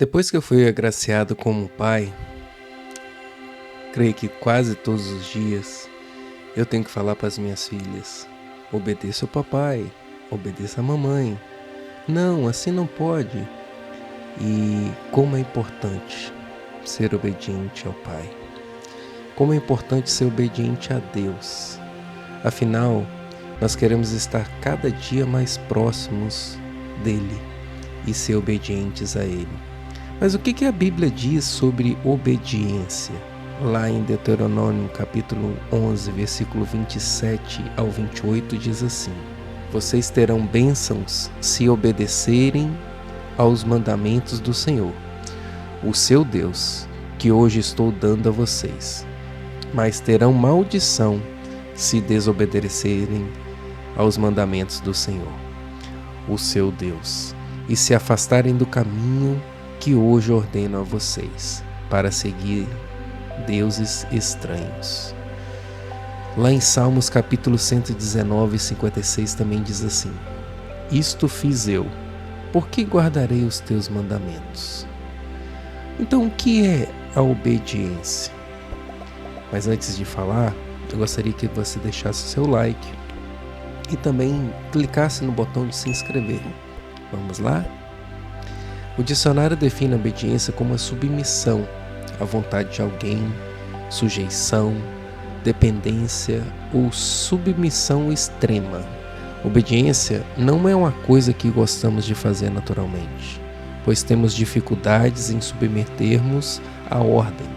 Depois que eu fui agraciado como pai, creio que quase todos os dias eu tenho que falar para as minhas filhas: obedeça ao papai, obedeça à mamãe. Não, assim não pode. E como é importante ser obediente ao pai. Como é importante ser obediente a Deus. Afinal, nós queremos estar cada dia mais próximos dele e ser obedientes a ele. Mas o que a Bíblia diz sobre obediência? Lá em Deuteronômio capítulo 11, versículo 27 ao 28 diz assim: vocês terão bênçãos se obedecerem aos mandamentos do Senhor, o seu Deus, que hoje estou dando a vocês. Mas terão maldição se desobedecerem aos mandamentos do Senhor, o seu Deus, e se afastarem do caminho que hoje ordeno a vocês, para seguir deuses estranhos. Lá em Salmos capítulo 119, 56 também diz assim: isto fiz eu, por que guardarei os teus mandamentos? Então, o que é a obediência? Mas antes de falar, eu gostaria que você deixasse o seu like e também clicasse no botão de se inscrever. Vamos lá? O dicionário define a obediência como a submissão à vontade de alguém, sujeição, dependência ou submissão extrema. Obediência não é uma coisa que gostamos de fazer naturalmente, pois temos dificuldades em submetermos à ordem.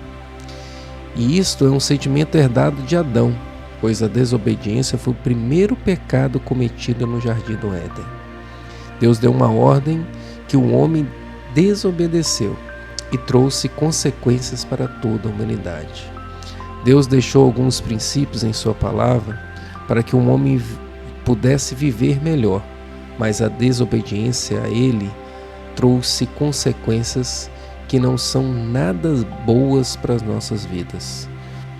E isto é um sentimento herdado de Adão, pois a desobediência foi o primeiro pecado cometido no Jardim do Éden. Deus deu uma ordem que o homem desobedeceu e trouxe consequências para toda a humanidade. Deus deixou alguns princípios em sua palavra para que o homem pudesse viver melhor, mas a desobediência a ele trouxe consequências que não são nada boas para as nossas vidas.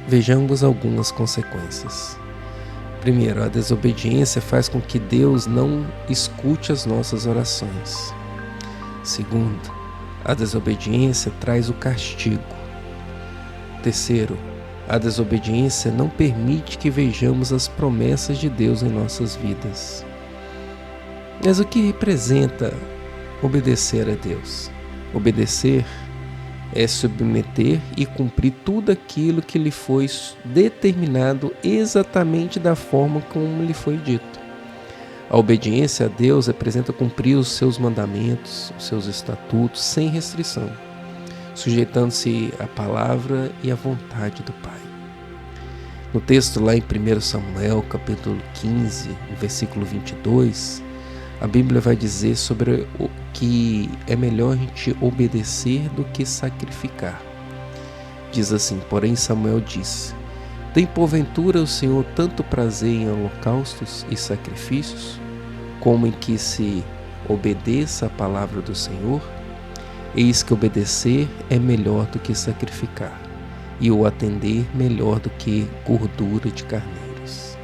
Vejamos algumas consequências. Primeiro, a desobediência faz com que Deus não escute as nossas orações. Segundo, a desobediência traz o castigo. Terceiro, a desobediência não permite que vejamos as promessas de Deus em nossas vidas. Mas o que representa obedecer a Deus? Obedecer é submeter e cumprir tudo aquilo que lhe foi determinado exatamente da forma como lhe foi dito. A obediência a Deus representa cumprir os seus mandamentos, os seus estatutos, sem restrição, sujeitando-se à palavra e à vontade do Pai. No texto lá em 1 Samuel, capítulo 15, versículo 22, a Bíblia vai dizer sobre o que é melhor a gente obedecer do que sacrificar. Diz assim: porém Samuel disse: tem porventura o Senhor tanto prazer em holocaustos e sacrifícios, como em que se obedeça a palavra do Senhor? Eis que obedecer é melhor do que sacrificar, e o atender melhor do que gordura de carneiros.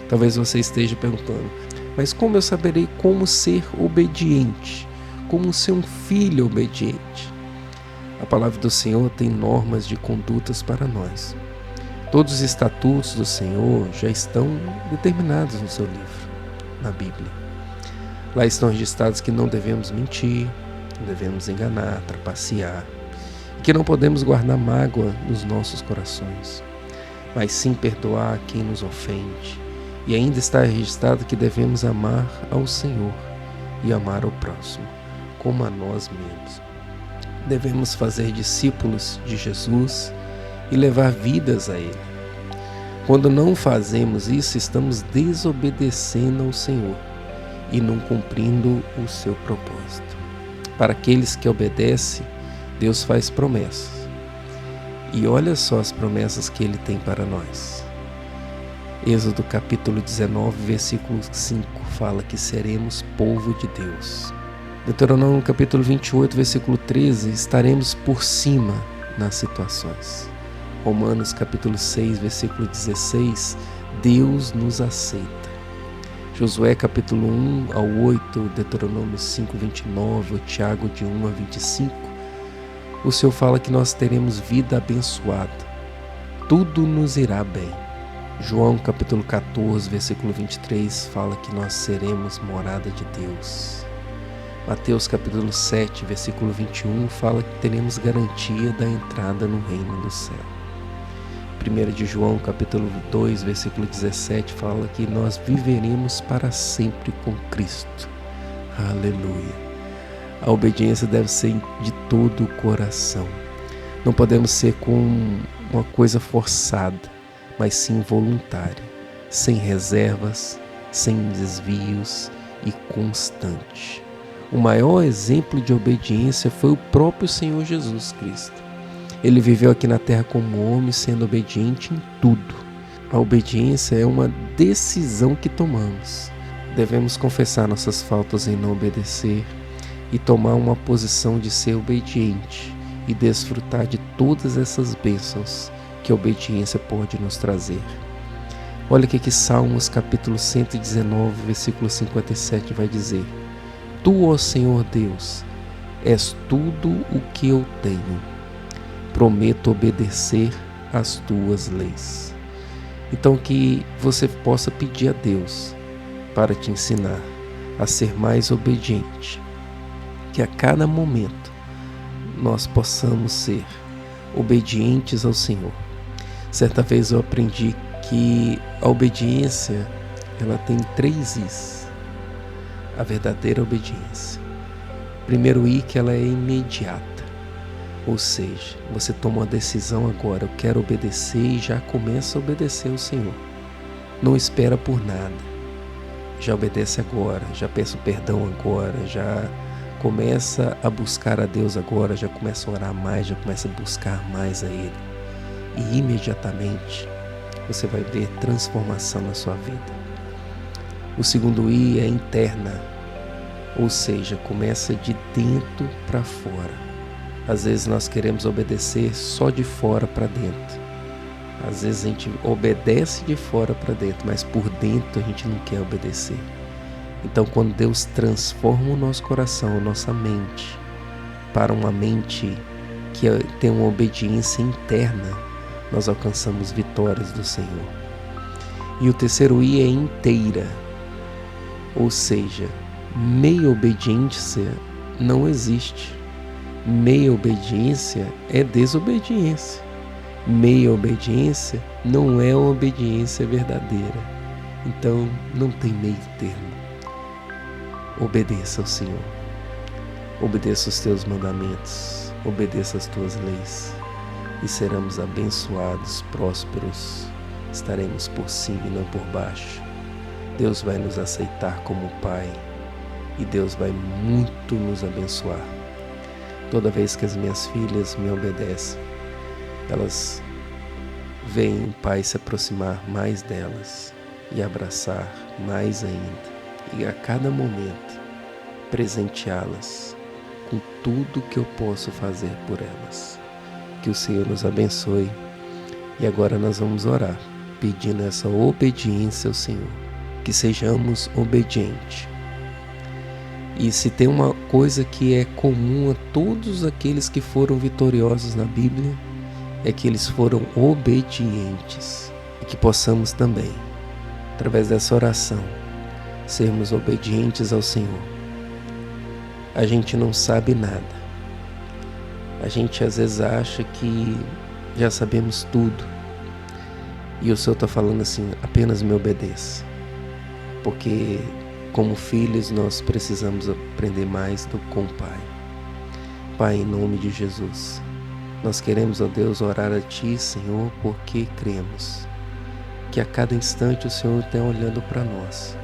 Talvez você esteja perguntando: mas como eu saberei como ser obediente? Como ser um filho obediente? A palavra do Senhor tem normas de condutas para nós. Todos os estatutos do Senhor já estão determinados no seu livro, na Bíblia. Lá estão registrados que não devemos mentir, não devemos enganar, trapacear, e que não podemos guardar mágoa nos nossos corações, mas sim perdoar quem nos ofende. E ainda está registrado que devemos amar ao Senhor e amar ao próximo, como a nós mesmos. Devemos fazer discípulos de Jesus e levar vidas a Ele. Quando não fazemos isso, estamos desobedecendo ao Senhor e não cumprindo o seu propósito. Para aqueles que obedecem, Deus faz promessas. E olha só as promessas que Ele tem para nós. Êxodo capítulo 19, versículo 5 fala que seremos povo de Deus. Deuteronômio capítulo 28, versículo 13, estaremos por cima nas situações. Romanos capítulo 6, versículo 16, Deus nos aceita. Josué capítulo 1 ao 8, Deuteronômio 5, 29, Tiago de 1 a 25, O Senhor fala que nós teremos vida abençoada. Tudo nos irá bem. João capítulo 14, versículo 23 fala que nós seremos morada de Deus. Mateus capítulo 7, versículo 21 fala que teremos garantia da entrada no reino do céu. 1 de João capítulo 2, versículo 17 fala que nós viveremos para sempre com Cristo. Aleluia! A obediência deve ser de todo o coração. Não podemos ser com uma coisa forçada, mas sim voluntária, sem reservas, sem desvios e constante. O maior exemplo de obediência foi o próprio Senhor Jesus Cristo. Ele viveu aqui na terra como homem, sendo obediente em tudo. A obediência é uma decisão que tomamos. Devemos confessar nossas faltas em não obedecer e tomar uma posição de ser obediente e desfrutar de todas essas bênçãos que a obediência pode nos trazer. Olha o que Salmos capítulo 119, versículo 57 vai dizer: Tu, ó Senhor Deus, és tudo o que eu tenho. Prometo obedecer às tuas leis. Então que você possa pedir a Deus para te ensinar a ser mais obediente. Que a cada momento nós possamos ser obedientes ao Senhor. Certa vez eu aprendi que a obediência ela tem 3 Is. A verdadeira obediência. Primeiro I, que ela é imediata. Ou seja, você toma uma decisão agora, eu quero obedecer e já começa a obedecer ao Senhor. Não espera por nada. Já obedece agora, já peça perdão agora, já começa a buscar a Deus agora, já começa a orar mais, já começa a buscar mais a Ele. E imediatamente você vai ver transformação na sua vida. O segundo I é interna, ou seja, começa de dentro para fora. Às vezes nós queremos obedecer só de fora para dentro. Às vezes a gente obedece de fora para dentro, mas por dentro a gente não quer obedecer. Então, quando Deus transforma o nosso coração, a nossa mente, para uma mente que tem uma obediência interna, nós alcançamos vitórias do Senhor. E o terceiro I é inteira, ou seja, meia obediência não existe. Meia obediência é desobediência. Meia obediência não é uma obediência verdadeira. Então, não tem meio termo. Obedeça ao Senhor. Obedeça os teus mandamentos. Obedeça as tuas leis. E seremos abençoados, prósperos. Estaremos por cima e não por baixo. Deus vai nos aceitar como Pai. E Deus vai muito nos abençoar. Toda vez que as minhas filhas me obedecem, elas veem o Pai se aproximar mais delas e abraçar mais ainda. E a cada momento presenteá-las com tudo que eu posso fazer por elas. Que o Senhor nos abençoe. E agora nós vamos orar, pedindo essa obediência ao Senhor. Que sejamos obedientes. E se tem uma coisa que é comum a todos aqueles que foram vitoriosos na Bíblia, é que eles foram obedientes. E que possamos também, através dessa oração, sermos obedientes ao Senhor. A gente não sabe nada. A gente às vezes acha que já sabemos tudo. E o Senhor está falando assim, apenas me obedeça. Porque como filhos nós precisamos aprender mais com o Pai. Pai, em nome de Jesus, nós queremos, ó Deus, orar a Ti, Senhor, porque cremos que a cada instante o Senhor está olhando para nós.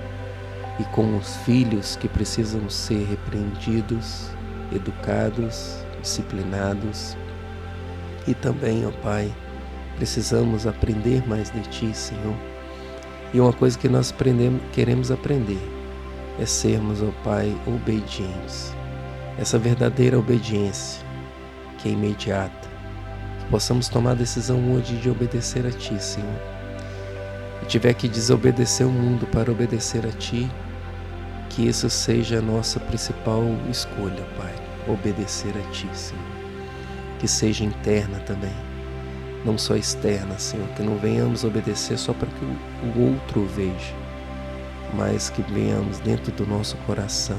E como os filhos que precisam ser repreendidos, educados, disciplinados. E também, ó Pai, precisamos aprender mais de Ti, Senhor. E uma coisa que nós queremos aprender é sermos, ó Pai, obedientes. Essa verdadeira obediência, que é imediata. Que possamos tomar a decisão hoje de obedecer a Ti, Senhor. E tiver que desobedecer o mundo para obedecer a Ti, que isso seja a nossa principal escolha, Pai. Obedecer a Ti, Senhor. que seja interna também, não só externa, Senhor, que não venhamos obedecer só para que o outro veja, mas que venhamos dentro do nosso coração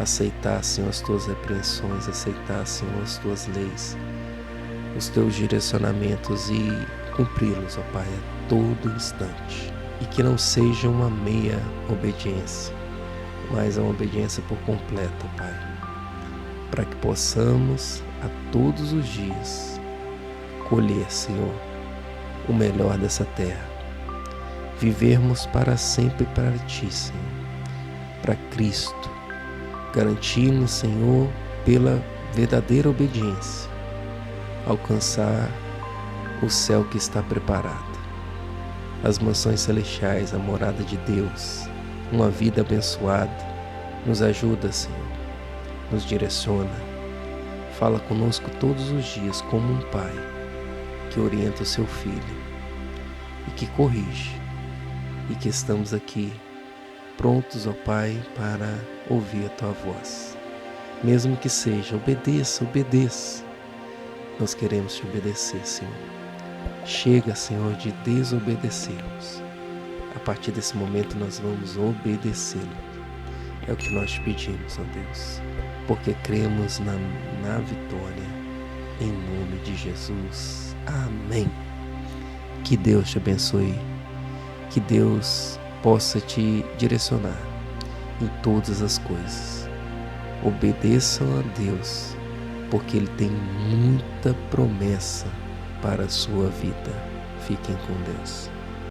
aceitar, Senhor, as tuas repreensões, aceitar, Senhor, as tuas leis, os teus direcionamentos e cumpri-los, ó Pai, a todo instante. E que não seja uma meia obediência, mas uma obediência por completo, Pai, para que possamos a todos os dias colher, Senhor, o melhor dessa terra, vivermos para sempre para Ti, Senhor, para Cristo, garantir-nos, Senhor, pela verdadeira obediência, alcançar o céu que está preparado, as mansões celestiais, a morada de Deus, uma vida abençoada. Nos ajuda, Senhor, nos direciona, fala conosco todos os dias como um pai que orienta o seu filho e que corrige, e que estamos aqui prontos, ó Pai, para ouvir a Tua voz. Mesmo que seja, obedeça, obedeça. Nós queremos Te obedecer, Senhor. Chega, Senhor, de desobedecermos. A partir desse momento nós vamos obedecê-lo. É o que nós te pedimos, ó Deus, porque cremos na vitória, em nome de Jesus. Amém. Que Deus te abençoe, que Deus possa te direcionar em todas as coisas. Obedeçam a Deus, porque Ele tem muita promessa para a sua vida. Fiquem com Deus.